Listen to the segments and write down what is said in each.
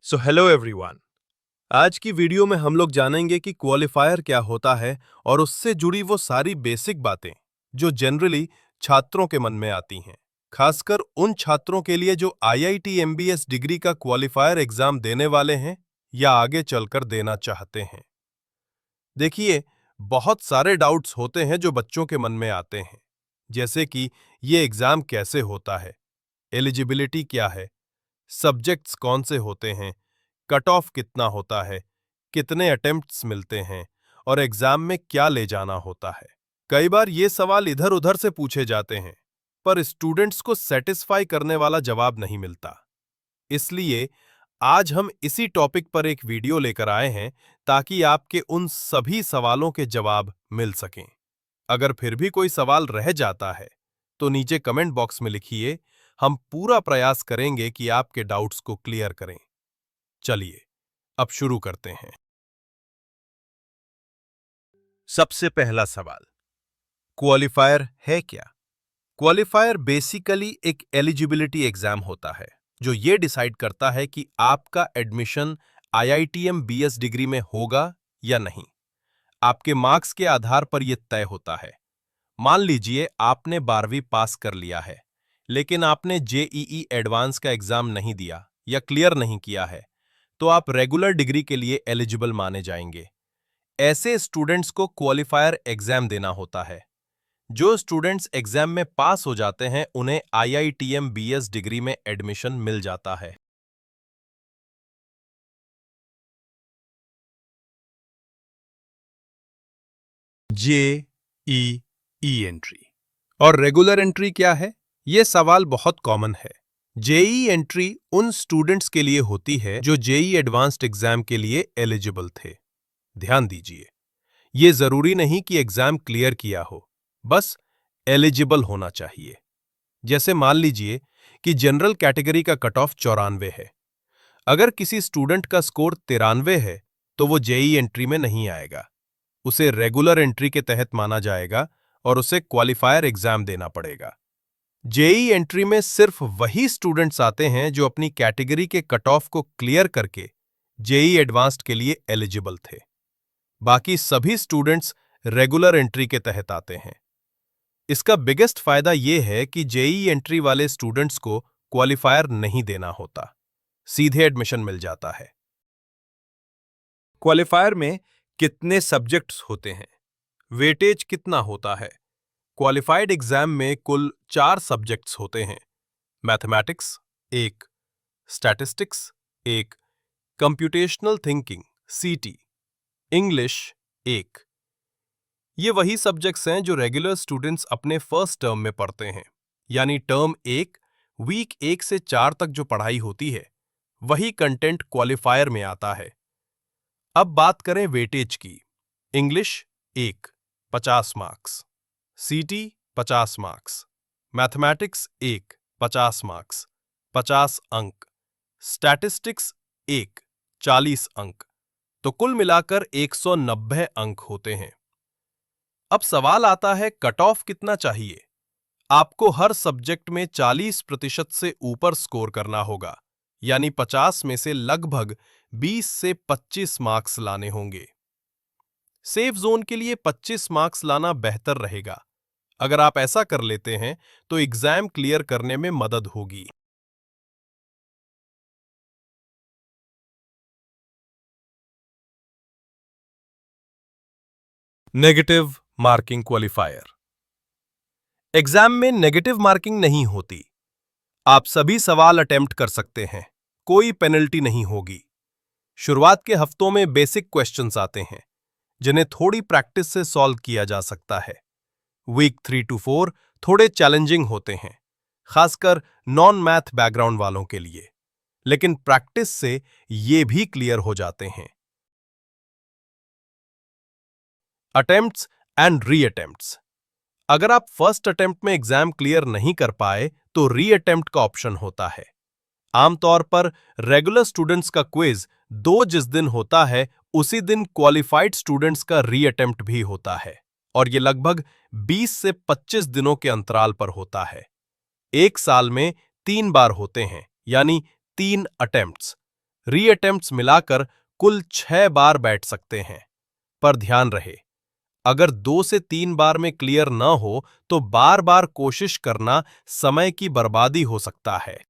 So hello everyone. आज की video में हम लोग जानेंगे कि क्वालिफायर क्या होता है और उससे जुड़ी वो सारी बेसिक बातें जो जनरली छात्रों के मन में आती हैं, खासकर उन छात्रों के लिए जो आईआईटी एमबीएस डिग्री का क्वालिफायर एग्जाम देने वाले हैं या आगे चलकर देना चाहते हैं। देखिए, बहुत सारे डाउट्स होते हैं जो बच्चों के मन में आते हैं, जैसे कि ये एग्जाम कैसे होता है, एलिजिबिलिटी क्या है, सब्जेक्ट्स कौन से होते हैं, कट ऑफ कितना होता है, कितने अटेम्प्ट्स मिलते हैं और एग्जाम में क्या ले जाना होता है। कई बार ये सवाल इधर उधर से पूछे जाते हैं, पर स्टूडेंट्स को सेटिस्फाई करने वाला जवाब नहीं मिलता। इसलिए आज हम इसी टॉपिक पर एक वीडियो लेकर आए हैं ताकि आपके उन सभी सवालों के जवाब मिल सकें। अगर फिर भी कोई सवाल रह जाता है तो नीचे कमेंट बॉक्स में लिखिए, हम पूरा प्रयास करेंगे कि आपके डाउट्स को क्लियर करें। चलिए अब शुरू करते हैं। सबसे पहला सवाल, क्वालिफायर है क्या? क्वालिफायर बेसिकली एक एलिजिबिलिटी एग्जाम होता है जो ये डिसाइड करता है कि आपका एडमिशन आईआईटीएम बीएस डिग्री में होगा या नहीं। आपके मार्क्स के आधार पर यह तय होता है। मान लीजिए आपने 12वीं पास कर लिया है, लेकिन आपने जेईई एडवांस का एग्जाम नहीं दिया या क्लियर नहीं किया है, तो आप रेगुलर डिग्री के लिए एलिजिबल माने जाएंगे। ऐसे स्टूडेंट्स को क्वालिफायर एग्जाम देना होता है। जो स्टूडेंट्स एग्जाम में पास हो जाते हैं उन्हें आईआईटीएम बीएस डिग्री में एडमिशन मिल जाता है। जेईई एंट्री और रेगुलर एंट्री क्या है? यह सवाल बहुत कॉमन है। जेईई एंट्री उन स्टूडेंट्स के लिए होती है जो जेईई एडवांस्ड एग्जाम के लिए एलिजिबल थे। ध्यान दीजिए, यह जरूरी नहीं कि एग्जाम क्लियर किया हो, बस एलिजिबल होना चाहिए। जैसे मान लीजिए कि जनरल कैटेगरी का कट ऑफ 94 है। अगर किसी स्टूडेंट का स्कोर 93 है तो वो जेईई एंट्री में नहीं आएगा। उसे रेगुलर एंट्री के तहत माना जाएगा और उसे क्वालिफायर एग्जाम देना पड़ेगा। जेईई एंट्री में सिर्फ वही स्टूडेंट्स आते हैं जो अपनी कैटेगरी के कट ऑफ को क्लियर करके जेईई एडवांस्ड के लिए एलिजिबल थे। बाकी सभी स्टूडेंट्स रेगुलर एंट्री के तहत आते हैं। इसका बिगेस्ट फायदा यह है कि जेईई एंट्री वाले स्टूडेंट्स को क्वालिफायर नहीं देना होता, सीधे एडमिशन मिल जाता है। क्वालिफायर में कितने सब्जेक्ट्स होते हैं? वेटेज कितना होता है? क्वालिफाइड एग्जाम में कुल 4 सब्जेक्ट्स होते हैं। मैथमेटिक्स 1, स्टैटिस्टिक्स 1, कंप्यूटेशनल थिंकिंग सीटी, इंग्लिश 1। ये वही सब्जेक्ट्स हैं जो रेगुलर स्टूडेंट्स अपने फर्स्ट टर्म में पढ़ते हैं, यानी टर्म 1 वीक 1 से 4 तक जो पढ़ाई होती है वही कंटेंट क्वालिफायर में आता है। अब बात करें वेटेज की। इंग्लिश 1 50 मार्क्स, सीटी 50 मार्क्स, मैथमेटिक्स 1 50 मार्क्स 50 अंक, स्टैटिस्टिक्स 1 40 अंक, तो कुल मिलाकर 190 अंक होते हैं। अब सवाल आता है कट ऑफ कितना चाहिए? आपको हर सब्जेक्ट में 40% से ऊपर स्कोर करना होगा, यानी 50 में से लगभग 20 से 25 मार्क्स लाने होंगे। सेफ जोन के लिए 25 मार्क्स लाना बेहतर रहेगा। अगर आप ऐसा कर लेते हैं तो एग्जाम क्लियर करने में मदद होगी। Negative marking qualifier. एग्जाम में नेगेटिव मार्किंग नहीं होती। आप सभी सवाल अटेम्प्ट कर सकते हैं, कोई पेनल्टी नहीं होगी। शुरुआत के हफ्तों में बेसिक क्वेश्चंस आते हैं जिन्हें थोड़ी प्रैक्टिस से सॉल्व किया जा सकता है। वीक 3 to 4 थोड़े चैलेंजिंग होते हैं, खासकर नॉन मैथ बैकग्राउंड वालों के लिए, लेकिन प्रैक्टिस से ये भी क्लियर हो जाते हैं। Attempts and re attempts. अगर आप फर्स्ट अटेम्प्ट में एग्जाम क्लियर नहीं कर पाए तो री अटेम्प्ट का ऑप्शन होता है। आमतौर पर रेगुलर स्टूडेंट्स का क्विज जिस दिन होता है उसी दिन क्वालिफाइड स्टूडेंट्स का री अटेम्प्ट भी होता है, और ये लगभग 20 से 25 दिनों के अंतराल पर होता है। एक साल में 3 बार होते हैं, यानी 3 अटेम्प्ट्स। रीअटेम्प्ट्स मिलाकर कुल 6 बार बैठ सकते हैं। पर ध्यान रहे, अगर 2 से 3 बार में क्लियर न हो तो बार बार कोशिश करना समय की बर्बादी हो सकता है।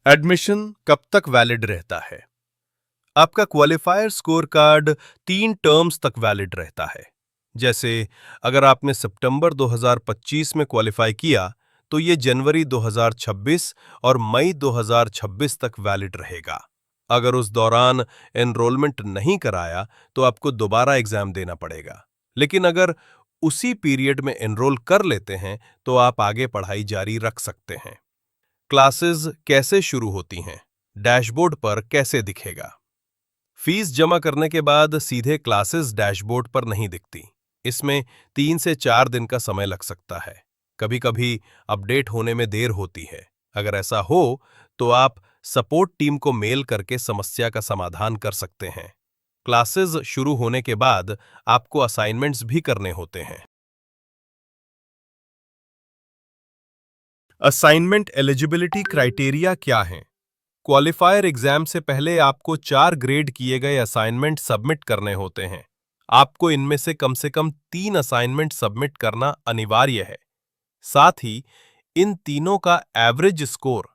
एडमिशन कब तक वैलिड रहता है? आपका क्वालिफायर स्कोर कार्ड 3 टर्म्स तक वैलिड रहता है। जैसे अगर आपने सितंबर 2025 में क्वालिफाई किया तो ये जनवरी 2026 और मई 2026 तक वैलिड रहेगा। अगर उस दौरान एनरोलमेंट नहीं कराया तो आपको दोबारा एग्जाम देना पड़ेगा। लेकिन अगर उसी पीरियड में एनरोल कर लेते हैं तो आप आगे पढ़ाई जारी रख सकते हैं। क्लासेस कैसे शुरू होती हैं? डैशबोर्ड पर कैसे दिखेगा? फीस जमा करने के बाद सीधे क्लासेस डैशबोर्ड पर नहीं दिखती। इसमें 3 से 4 दिन का समय लग सकता है। कभी-कभी अपडेट होने में देर होती है। अगर ऐसा हो तो आप सपोर्ट टीम को मेल करके समस्या का समाधान कर सकते हैं। क्लासेस शुरू होने के बाद आपको असाइनमेंट्स भी करने होते हैं। असाइनमेंट एलिजिबिलिटी क्राइटेरिया क्या हैं? क्वालिफायर एग्जाम से पहले आपको 4 ग्रेड किए गए असाइनमेंट सबमिट करने होते हैं। आपको इनमें से कम 3 असाइनमेंट सबमिट करना अनिवार्य है। साथ ही इन तीनों का एवरेज स्कोर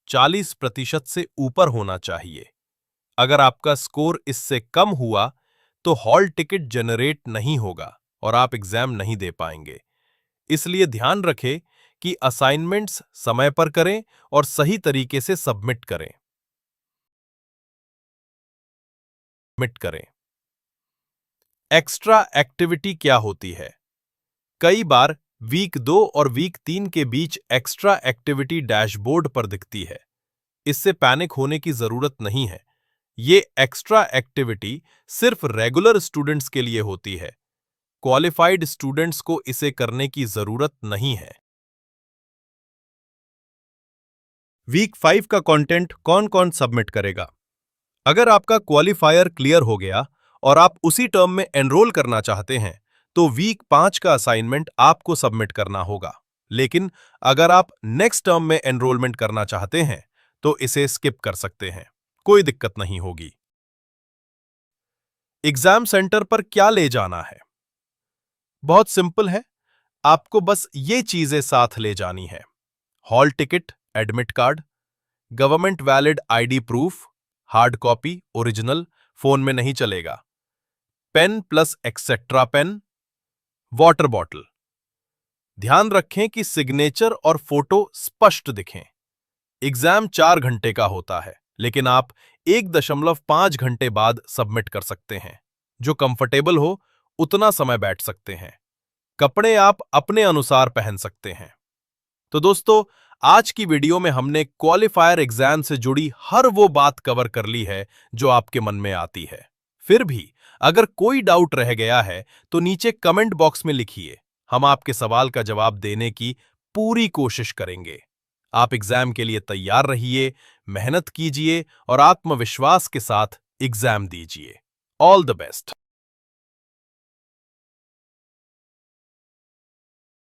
40% से ऊपर होना चाहिए। अगर आपका स्कोर इससे कम हुआ तो हॉल टिकट जनरेट नहीं होगा और आप एग्जाम नहीं दे पाएंगे। इसलिए ध्यान रखें कि असाइनमेंट्स समय पर करें और सही तरीके से सबमिट करें। एक्स्ट्रा एक्टिविटी क्या होती है? कई बार वीक 2 और वीक 3 के बीच एक्स्ट्रा एक्टिविटी डैशबोर्ड पर दिखती है। इससे पैनिक होने की जरूरत नहीं है। ये एक्स्ट्रा एक्टिविटी सिर्फ रेगुलर स्टूडेंट्स के लिए होती है। क्वालिफाइड स्टूडेंट्स को इसे करने की जरूरत नहीं है। वीक 5 का कंटेंट कौन-कौन सबमिट करेगा? अगर आपका क्वालिफायर क्लियर हो गया और आप उसी टर्म में एनरोल करना चाहते हैं, तो वीक 5 का असाइनमेंट आपको सबमिट करना होगा। लेकिन अगर आप नेक्स्ट टर्म में एनरोलमेंट करना चाहते हैं, तो इसे स्किप कर सकते हैं। कोई दिक्कत नहीं होगी। एग्जाम सेंटर पर क्या ले जाना है? बहुत सिंपल है। आपको बस ये चीजें साथ ले जानी है। Hall ticket, admit card, government valid ID proof, hard copy, original, phone में नहीं चलेगा, pen plus extra pen, water bottle. ध्यान रखें कि सिग्नेचर और फोटो स्पष्ट दिखें। एग्जाम 4 घंटे का होता है, लेकिन आप 1.5 घंटे बाद सबमिट कर सकते हैं। जो कंफर्टेबल हो उतना समय बैठ सकते हैं। कपड़े आप अपने अनुसार पहन सकते हैं। तो दोस्तों, आज की वीडियो में हमने क्वालिफायर एग्जाम से जुड़ी हर वो बात कवर कर ली है जो आपके मन में आती है। फिर भी अगर कोई डाउट रह गया है तो नीचे कमेंट बॉक्स में लिखिए। हम आपके सवाल का जवाब देने की पूरी कोशिश करेंगे। आप एग्जाम के लिए तैयार रहिए, मेहनत कीजिए और आत्मविश्वास के साथ एग्जाम दीजिए। All the best.